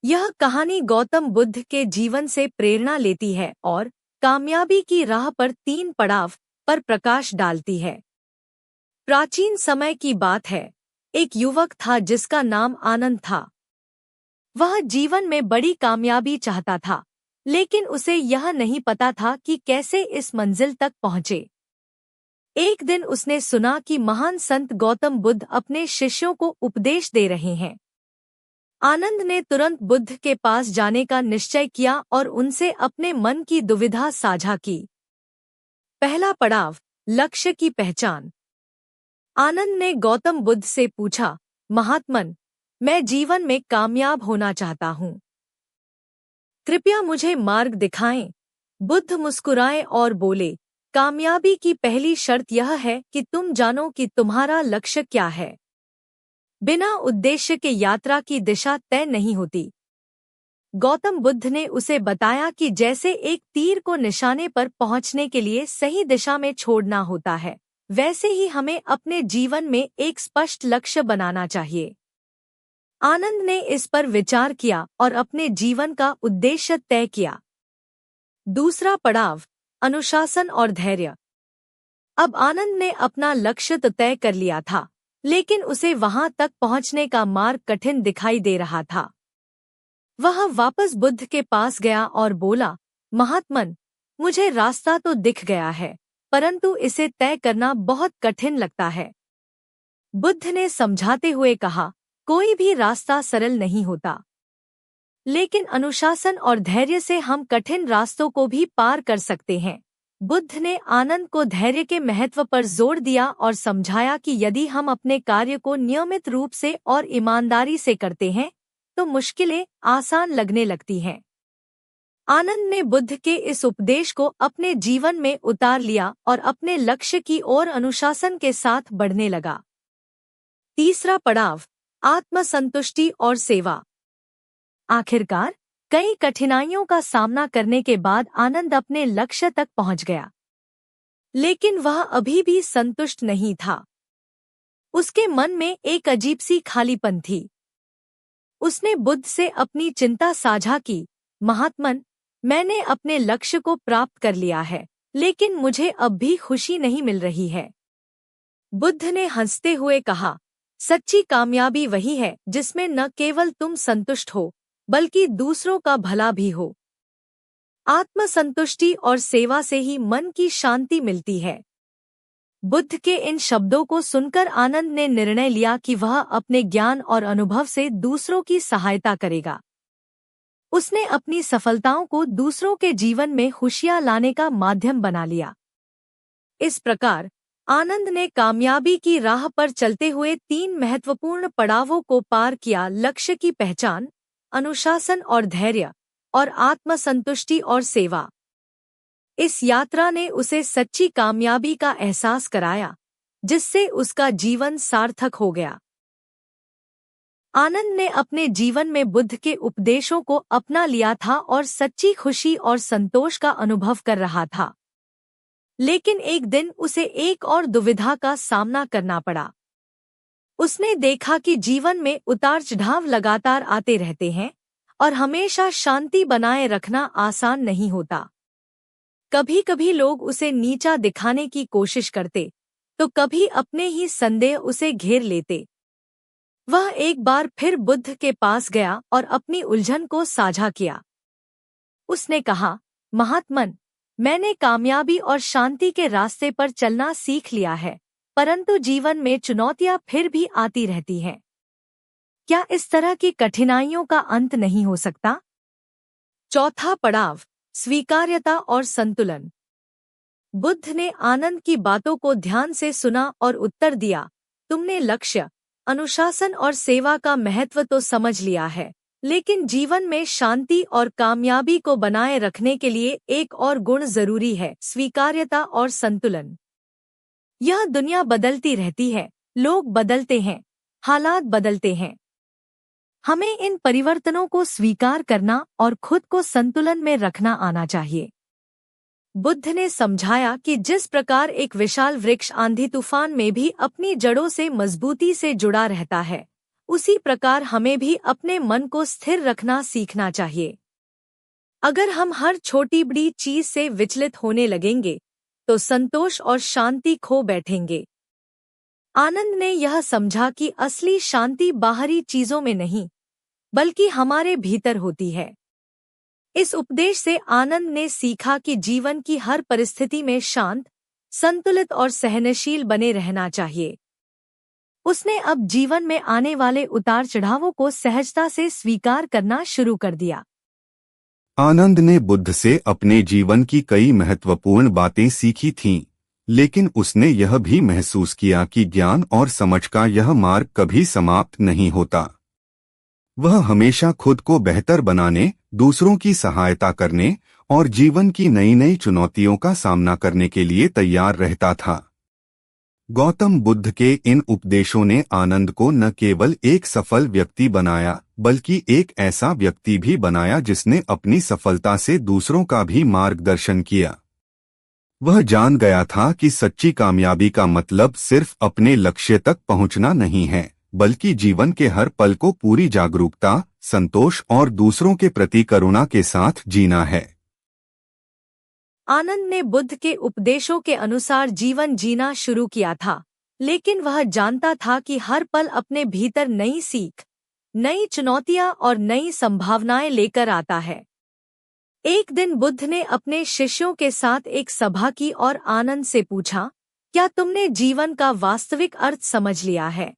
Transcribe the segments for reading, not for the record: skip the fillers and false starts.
यह कहानी गौतम बुद्ध के जीवन से प्रेरणा लेती है और कामयाबी की राह पर 3 पड़ाव पर प्रकाश डालती है। प्राचीन समय की बात है। एक युवक था जिसका नाम आनंद था। वह जीवन में बड़ी कामयाबी चाहता था, लेकिन उसे यह नहीं पता था कि कैसे इस मंजिल तक पहुंचे। एक दिन उसने सुना कि महान संत गौतम बुद्ध अपने शिष्यों को उपदेश दे रहे हैं। आनंद ने तुरंत बुद्ध के पास जाने का निश्चय किया और उनसे अपने मन की दुविधा साझा की। पहला पड़ाव, लक्ष्य की पहचान। आनंद ने गौतम बुद्ध से पूछा, महात्मन, मैं जीवन में कामयाब होना चाहता हूँ। कृपया मुझे मार्ग दिखाएं। बुद्ध मुस्कुराए और बोले, कामयाबी की पहली शर्त यह है कि तुम जानो कि तुम्हारा लक्ष्य क्या है। बिना उद्देश्य के यात्रा की दिशा तय नहीं होती। गौतम बुद्ध ने उसे बताया कि जैसे एक तीर को निशाने पर पहुंचने के लिए सही दिशा में छोड़ना होता है, वैसे ही हमें अपने जीवन में एक स्पष्ट लक्ष्य बनाना चाहिए। आनंद ने इस पर विचार किया और अपने जीवन का उद्देश्य तय किया। दूसरा पड़ाव, अनुशासन और धैर्य। अब आनंद ने अपना लक्ष्य तो तय कर लिया था, लेकिन उसे वहां तक पहुंचने का मार्ग कठिन दिखाई दे रहा था। वह वापस बुद्ध के पास गया और बोला, महात्मन, मुझे रास्ता तो दिख गया है, परंतु इसे तय करना बहुत कठिन लगता है। बुद्ध ने समझाते हुए कहा, कोई भी रास्ता सरल नहीं होता, लेकिन अनुशासन और धैर्य से हम कठिन रास्तों को भी पार कर सकते हैं। बुद्ध ने आनंद को धैर्य के महत्व पर जोर दिया और समझाया कि यदि हम अपने कार्य को नियमित रूप से और ईमानदारी से करते हैं, तो मुश्किलें आसान लगने लगती हैं। आनंद ने बुद्ध के इस उपदेश को अपने जीवन में उतार लिया और अपने लक्ष्य की ओर अनुशासन के साथ बढ़ने लगा। तीसरा पड़ाव, आत्मसंतुष्टि और सेवा। आखिरकार कई कठिनाइयों का सामना करने के बाद आनंद अपने लक्ष्य तक पहुंच गया, लेकिन वह अभी भी संतुष्ट नहीं था। उसके मन में एक अजीब सी खालीपन थी। उसने बुद्ध से अपनी चिंता साझा की, महात्मन, मैंने अपने लक्ष्य को प्राप्त कर लिया है, लेकिन मुझे अब भी खुशी नहीं मिल रही है। बुद्ध ने हंसते हुए कहा, सच्ची कामयाबी वही है जिसमें न केवल तुम संतुष्ट हो, बल्कि दूसरों का भला भी हो। आत्मसंतुष्टि और सेवा से ही मन की शांति मिलती है। बुद्ध के इन शब्दों को सुनकर आनंद ने निर्णय लिया कि वह अपने ज्ञान और अनुभव से दूसरों की सहायता करेगा। उसने अपनी सफलताओं को दूसरों के जीवन में खुशियां लाने का माध्यम बना लिया। इस प्रकार आनंद ने कामयाबी की राह पर चलते हुए 3 महत्वपूर्ण पड़ावों को पार किया, लक्ष्य की पहचान, अनुशासन और धैर्य, और आत्मसंतुष्टि और सेवा। इस यात्रा ने उसे सच्ची कामयाबी का एहसास कराया, जिससे उसका जीवन सार्थक हो गया। आनंद ने अपने जीवन में बुद्ध के उपदेशों को अपना लिया था और सच्ची खुशी और संतोष का अनुभव कर रहा था। लेकिन एक दिन उसे एक और दुविधा का सामना करना पड़ा। उसने देखा कि जीवन में उतार चढ़ाव लगातार आते रहते हैं और हमेशा शांति बनाए रखना आसान नहीं होता। कभी कभी लोग उसे नीचा दिखाने की कोशिश करते, तो कभी अपने ही संदेह उसे घेर लेते। वह एक बार फिर बुद्ध के पास गया और अपनी उलझन को साझा किया। उसने कहा, महात्मन, मैंने कामयाबी और शांति के रास्ते पर चलना सीख लिया है, परंतु जीवन में चुनौतियां फिर भी आती रहती हैं। क्या इस तरह की कठिनाइयों का अंत नहीं हो सकता? चौथा पड़ाव, स्वीकार्यता और संतुलन। बुद्ध ने आनंद की बातों को ध्यान से सुना और उत्तर दिया, तुमने लक्ष्य, अनुशासन और सेवा का महत्व तो समझ लिया है, लेकिन जीवन में शांति और कामयाबी को बनाए रखने के लिए एक और गुण जरूरी है, स्वीकार्यता और संतुलन। यह दुनिया बदलती रहती है, लोग बदलते हैं, हालात बदलते हैं। हमें इन परिवर्तनों को स्वीकार करना और खुद को संतुलन में रखना आना चाहिए। बुद्ध ने समझाया कि जिस प्रकार एक विशाल वृक्ष आंधी तूफान में भी अपनी जड़ों से मजबूती से जुड़ा रहता है, उसी प्रकार हमें भी अपने मन को स्थिर रखना सीखना चाहिए। अगर हम हर छोटी बड़ी चीज से विचलित होने लगेंगे तो संतोष और शांति खो बैठेंगे। आनंद ने यह समझा कि असली शांति बाहरी चीजों में नहीं बल्कि हमारे भीतर होती है। इस उपदेश से आनंद ने सीखा कि जीवन की हर परिस्थिति में शांत, संतुलित और सहनशील बने रहना चाहिए। उसने अब जीवन में आने वाले उतार चढ़ावों को सहजता से स्वीकार करना शुरू कर दिया। आनंद ने बुद्ध से अपने जीवन की कई महत्वपूर्ण बातें सीखी थीं, लेकिन उसने यह भी महसूस किया कि ज्ञान और समझ का यह मार्ग कभी समाप्त नहीं होता। वह हमेशा खुद को बेहतर बनाने, दूसरों की सहायता करने और जीवन की नई नई चुनौतियों का सामना करने के लिए तैयार रहता था। गौतम बुद्ध के इन उपदेशों ने आनंद को न केवल एक सफल व्यक्ति बनाया बल्कि एक ऐसा व्यक्ति भी बनाया जिसने अपनी सफलता से दूसरों का भी मार्गदर्शन किया। वह जान गया था कि सच्ची कामयाबी का मतलब सिर्फ अपने लक्ष्य तक पहुंचना नहीं है बल्कि जीवन के हर पल को पूरी जागरूकता, संतोष और दूसरों के प्रति करुणा के साथ जीना है। आनंद ने बुद्ध के उपदेशों के अनुसार जीवन जीना शुरू किया था, लेकिन वह जानता था कि हर पल अपने भीतर नई सीख, नई चुनौतियां और नई संभावनाएं लेकर आता है। एक दिन बुद्ध ने अपने शिष्यों के साथ एक सभा की और आनंद से पूछा, क्या तुमने जीवन का वास्तविक अर्थ समझ लिया है?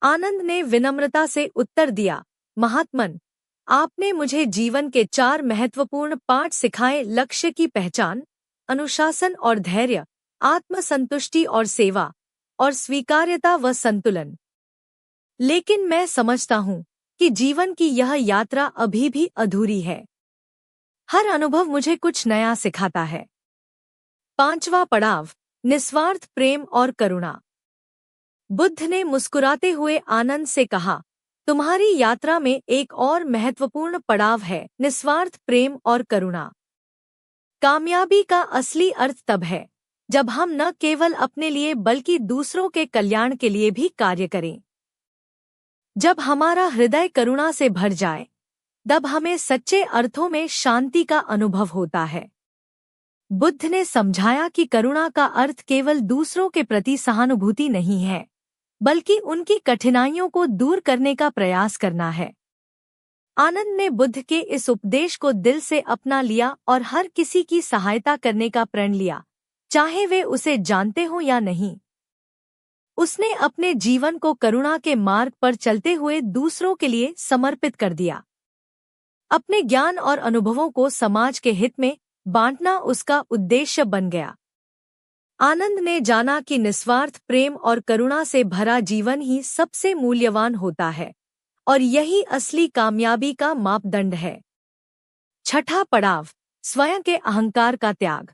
आनंद ने विनम्रता से उत्तर दिया, महात्मन, आपने मुझे जीवन के 4 महत्वपूर्ण पाठ सिखाए: लक्ष्य की पहचान, अनुशासन और धैर्य, आत्मसंतुष्टि और सेवा, और स्वीकार्यता व संतुलन। लेकिन मैं समझता हूँ कि जीवन की यह यात्रा अभी भी अधूरी है। हर अनुभव मुझे कुछ नया सिखाता है। 5वां पड़ाव, निस्वार्थ प्रेम और करुणा। बुद्ध ने मुस्कुराते हुए आनंद से कहा, तुम्हारी यात्रा में एक और महत्वपूर्ण पड़ाव है, निस्वार्थ प्रेम और करुणा। कामयाबी का असली अर्थ तब है जब हम न केवल अपने लिए बल्कि दूसरों के कल्याण के लिए भी कार्य करें। जब हमारा हृदय करुणा से भर जाए, तब हमें सच्चे अर्थों में शांति का अनुभव होता है। बुद्ध ने समझाया कि करुणा का अर्थ केवल दूसरों के प्रति सहानुभूति नहीं है, बल्कि उनकी कठिनाइयों को दूर करने का प्रयास करना है। आनंद ने बुद्ध के इस उपदेश को दिल से अपना लिया और हर किसी की सहायता करने का प्रण लिया, चाहे वे उसे जानते हों या नहीं। उसने अपने जीवन को करुणा के मार्ग पर चलते हुए दूसरों के लिए समर्पित कर दिया। अपने ज्ञान और अनुभवों को समाज के हित में बांटना उसका उद्देश्य बन गया। आनंद ने जाना कि निस्वार्थ प्रेम और करुणा से भरा जीवन ही सबसे मूल्यवान होता है और यही असली कामयाबी का मापदंड है। 6वां पड़ाव, स्वयं के अहंकार का त्याग।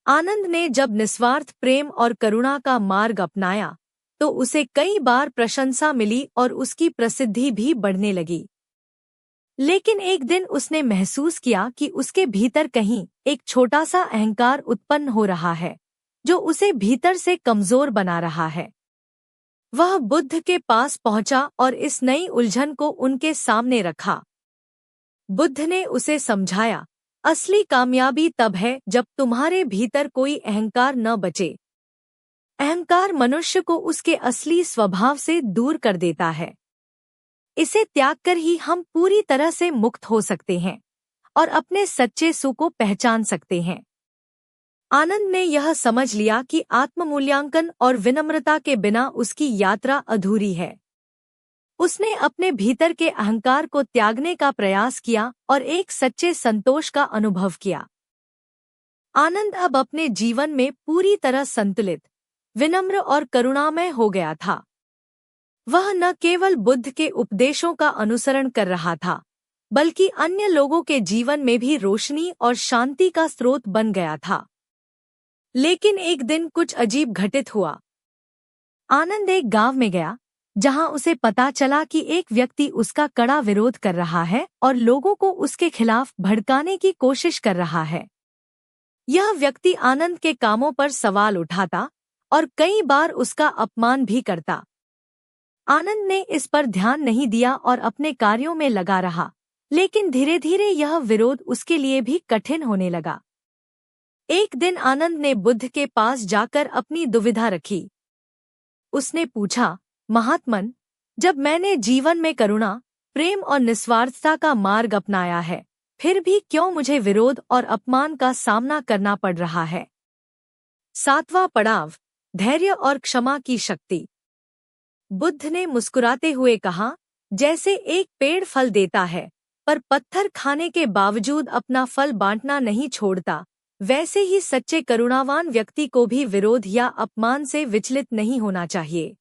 आनंद ने जब निस्वार्थ प्रेम और करुणा का मार्ग अपनाया तो उसे कई बार प्रशंसा मिली और उसकी प्रसिद्धि भी बढ़ने लगी। लेकिन एक दिन उसने महसूस किया कि उसके भीतर कहीं एक छोटा सा अहंकार उत्पन्न हो रहा है जो उसे भीतर से कमजोर बना रहा है। वह बुद्ध के पास पहुंचा और इस नई उलझन को उनके सामने रखा। बुद्ध ने उसे समझाया, असली कामयाबी तब है जब तुम्हारे भीतर कोई अहंकार न बचे। अहंकार मनुष्य को उसके असली स्वभाव से दूर कर देता है। इसे त्याग कर ही हम पूरी तरह से मुक्त हो सकते हैं और अपने सच्चे सुख को पहचान सकते हैं। आनंद ने यह समझ लिया कि आत्ममूल्यांकन और विनम्रता के बिना उसकी यात्रा अधूरी है। उसने अपने भीतर के अहंकार को त्यागने का प्रयास किया और एक सच्चे संतोष का अनुभव किया। आनंद अब अपने जीवन में पूरी तरह संतुलित, विनम्र और करुणामय हो गया था। वह न केवल बुद्ध के उपदेशों का अनुसरण कर रहा था, बल्कि अन्य लोगों के जीवन में भी रोशनी और शांति का स्रोत बन गया था। लेकिन एक दिन कुछ अजीब घटित हुआ। आनंद एक गांव में गया, जहां उसे पता चला कि एक व्यक्ति उसका कड़ा विरोध कर रहा है और लोगों को उसके खिलाफ भड़काने की कोशिश कर रहा है। यह व्यक्ति आनंद के कामों पर सवाल उठाता और कई बार उसका अपमान भी करता। आनंद ने इस पर ध्यान नहीं दिया और अपने कार्यों में लगा रहा, लेकिन धीरे धीरे यह विरोध उसके लिए भी कठिन होने लगा। एक दिन आनंद ने बुद्ध के पास जाकर अपनी दुविधा रखी। उसने पूछा, महात्मन, जब मैंने जीवन में करुणा, प्रेम और निस्वार्थता का मार्ग अपनाया है, फिर भी क्यों मुझे विरोध और अपमान का सामना करना पड़ रहा है? 7वां पड़ाव, धैर्य और क्षमा की शक्ति। बुद्ध ने मुस्कुराते हुए कहा, जैसे एक पेड़ फल देता है पर पत्थर खाने के बावजूद अपना फल बांटना नहीं छोड़ता, वैसे ही सच्चे करुणावान व्यक्ति को भी विरोध या अपमान से विचलित नहीं होना चाहिए।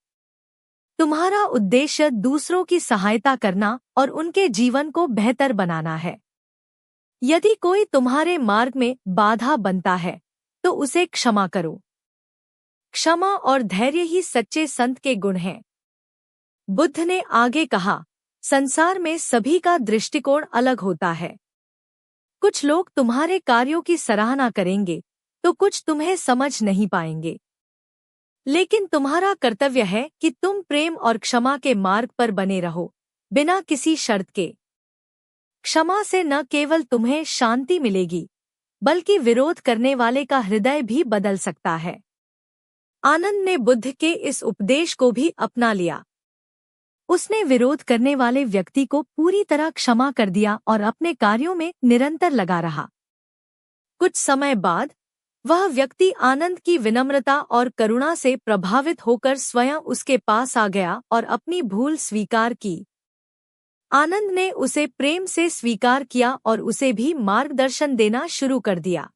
तुम्हारा उद्देश्य दूसरों की सहायता करना और उनके जीवन को बेहतर बनाना है। यदि कोई तुम्हारे मार्ग में बाधा बनता है तो उसे क्षमा करो। क्षमा और धैर्य ही सच्चे संत के गुण हैं। बुद्ध ने आगे कहा, संसार में सभी का दृष्टिकोण अलग होता है। कुछ लोग तुम्हारे कार्यों की सराहना करेंगे तो कुछ तुम्हें समझ नहीं पाएंगे, लेकिन तुम्हारा कर्तव्य है कि तुम प्रेम और क्षमा के मार्ग पर बने रहो, बिना किसी शर्त के। क्षमा से न केवल तुम्हें शांति मिलेगी, बल्कि विरोध करने वाले का हृदय भी बदल सकता है। आनंद ने बुद्ध के इस उपदेश को भी अपना लिया। उसने विरोध करने वाले व्यक्ति को पूरी तरह क्षमा कर दिया और अपने कार्यों में निरंतर लगा रहा। कुछ समय बाद वह व्यक्ति आनंद की विनम्रता और करुणा से प्रभावित होकर स्वयं उसके पास आ गया और अपनी भूल स्वीकार की। आनंद ने उसे प्रेम से स्वीकार किया और उसे भी मार्गदर्शन देना शुरू कर दिया।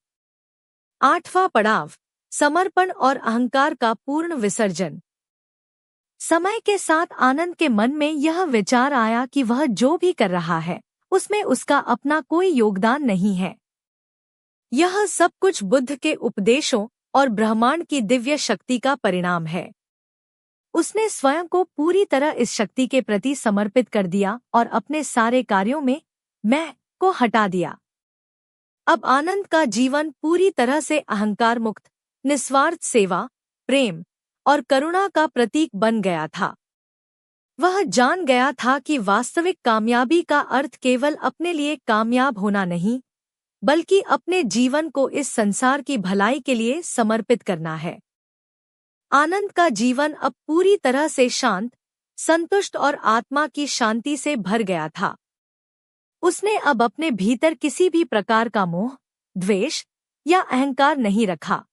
8वां पड़ाव, समर्पण और अहंकार का पूर्ण विसर्जन। समय के साथ आनंद के मन में यह विचार आया कि वह जो भी कर रहा है उसमें उसका अपना कोई योगदान नहीं है। यह सब कुछ बुद्ध के उपदेशों और ब्रह्मांड की दिव्य शक्ति का परिणाम है। उसने स्वयं को पूरी तरह इस शक्ति के प्रति समर्पित कर दिया और अपने सारे कार्यों में मैं को हटा दिया। अब आनंद का जीवन पूरी तरह से अहंकार मुक्त, निस्वार्थ सेवा, प्रेम और करुणा का प्रतीक बन गया था। वह जान गया था कि वास्तविक कामयाबी का अर्थ केवल अपने लिए कामयाब होना नहीं, बल्कि अपने जीवन को इस संसार की भलाई के लिए समर्पित करना है। आनंद का जीवन अब पूरी तरह से शांत, संतुष्ट और आत्मा की शांति से भर गया था। उसने अब अपने भीतर किसी भी प्रकार का मोह, द्वेष या अहंकार नहीं रखा।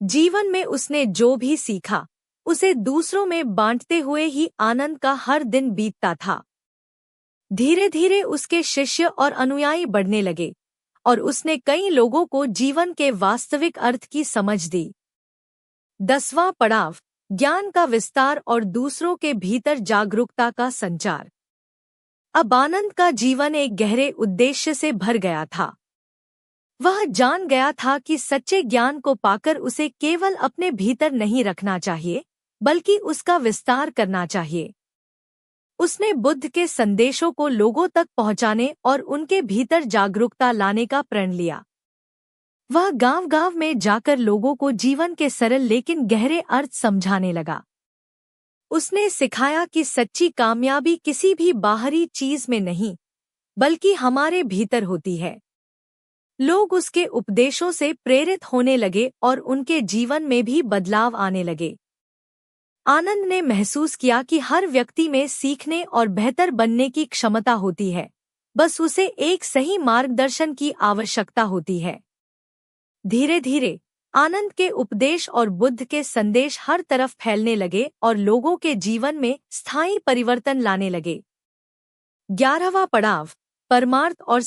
जीवन में उसने जो भी सीखा उसे दूसरों में बांटते हुए ही आनंद का हर दिन बीतता था। धीरे धीरे उसके शिष्य और अनुयायी बढ़ने लगे और उसने कई लोगों को जीवन के वास्तविक अर्थ की समझ दी। 10वां पड़ाव, ज्ञान का विस्तार और दूसरों के भीतर जागरूकता का संचार। अब आनंद का जीवन एक गहरे उद्देश्य से भर गया था। वह जान गया था कि सच्चे ज्ञान को पाकर उसे केवल अपने भीतर नहीं रखना चाहिए, बल्कि उसका विस्तार करना चाहिए। उसने बुद्ध के संदेशों को लोगों तक पहुंचाने और उनके भीतर जागरूकता लाने का प्रण लिया। वह गांव-गांव में जाकर लोगों को जीवन के सरल लेकिन गहरे अर्थ समझाने लगा। उसने सिखाया कि सच्ची कामयाबी किसी भी बाहरी चीज में नहीं, बल्कि हमारे भीतर होती है। लोग उसके उपदेशों से प्रेरित होने लगे और उनके जीवन में भी बदलाव आने लगे। आनंद ने महसूस किया कि हर व्यक्ति में सीखने और बेहतर बनने की क्षमता होती है, बस उसे एक सही मार्गदर्शन की आवश्यकता होती है। धीरे धीरे आनंद के उपदेश और बुद्ध के संदेश हर तरफ फैलने लगे और लोगों के जीवन में स्थायी परिवर्तन लाने लगे। 11वां पड़ाव, परमार्थ और